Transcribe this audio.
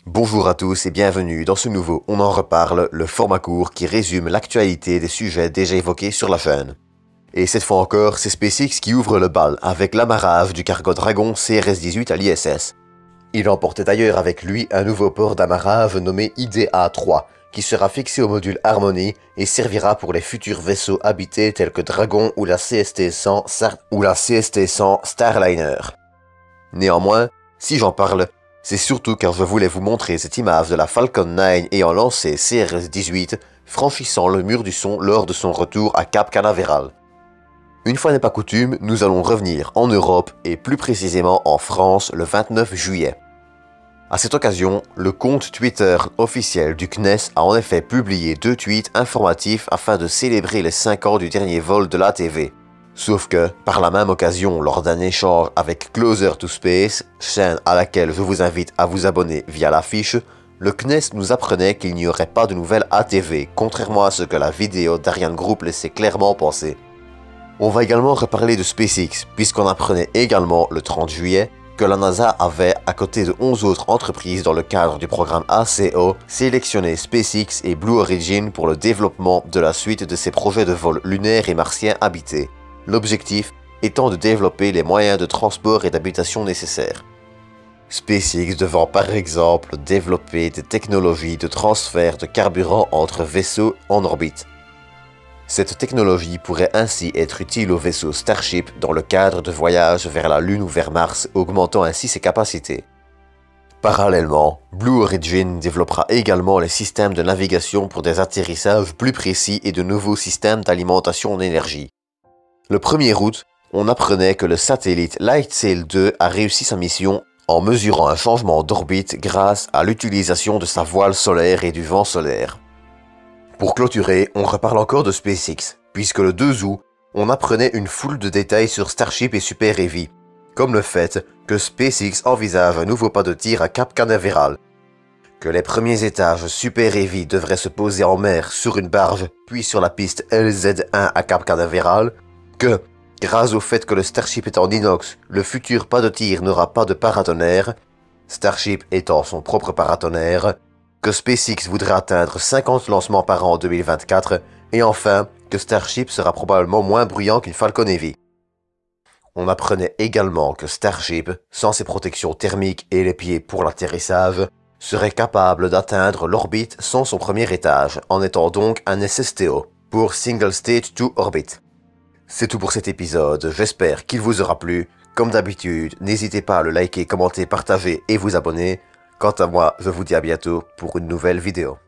Bonjour à tous et bienvenue dans ce nouveau On en reparle, le format court qui résume l'actualité des sujets déjà évoqués sur la chaîne. Et cette fois encore, c'est SpaceX qui ouvre le bal avec l'amarrage du cargo Dragon CRS-18 à l'ISS. Il emportait d'ailleurs avec lui un nouveau port d'amarrage nommé IDA-3, qui sera fixé au module Harmony et servira pour les futurs vaisseaux habités tels que Dragon ou la CST-100 Starliner. Néanmoins, si j'en parle, c'est surtout car je voulais vous montrer cette image de la Falcon 9 ayant lancé CRS-18, franchissant le mur du son lors de son retour à Cap Canaveral. Une fois n'est pas coutume, nous allons revenir en Europe et plus précisément en France le 29 juillet. À cette occasion, le compte Twitter officiel du CNES a en effet publié 2 tweets informatifs afin de célébrer les 5 ans du dernier vol de l'ATV. Sauf que, par la même occasion, lors d'un échange avec Closer to Space, chaîne à laquelle je vous invite à vous abonner via l'affiche, le CNES nous apprenait qu'il n'y aurait pas de nouvelle ATV, contrairement à ce que la vidéo d'Ariane Group laissait clairement penser. On va également reparler de SpaceX, puisqu'on apprenait également le 30 juillet que la NASA avait, à côté de 11 autres entreprises dans le cadre du programme ACO, sélectionné SpaceX et Blue Origin pour le développement de la suite de ses projets de vol lunaire et martien habités. L'objectif étant de développer les moyens de transport et d'habitation nécessaires. SpaceX devant par exemple développer des technologies de transfert de carburant entre vaisseaux en orbite. Cette technologie pourrait ainsi être utile au vaisseau Starship dans le cadre de voyages vers la Lune ou vers Mars, augmentant ainsi ses capacités. Parallèlement, Blue Origin développera également les systèmes de navigation pour des atterrissages plus précis et de nouveaux systèmes d'alimentation en énergie. Le 1er août, on apprenait que le satellite LightSail 2 a réussi sa mission en mesurant un changement d'orbite grâce à l'utilisation de sa voile solaire et du vent solaire. Pour clôturer, on reparle encore de SpaceX, puisque le 2 août, on apprenait une foule de détails sur Starship et Super Heavy, comme le fait que SpaceX envisage un nouveau pas de tir à Cap Canaveral, que les premiers étages Super Heavy devraient se poser en mer sur une barge, puis sur la piste LZ1 à Cap Canaveral, que, grâce au fait que le Starship est en inox, le futur pas de tir n'aura pas de paratonnerre, Starship étant son propre paratonnerre, que SpaceX voudrait atteindre 50 lancements par an en 2024, et enfin que Starship sera probablement moins bruyant qu'une Falcon Heavy. On apprenait également que Starship, sans ses protections thermiques et les pieds pour l'atterrissage, serait capable d'atteindre l'orbite sans son premier étage, en étant donc un SSTO, pour Single Stage to Orbit. C'est tout pour cet épisode, j'espère qu'il vous aura plu. Comme d'habitude, n'hésitez pas à le liker, commenter, partager et vous abonner. Quant à moi, je vous dis à bientôt pour une nouvelle vidéo.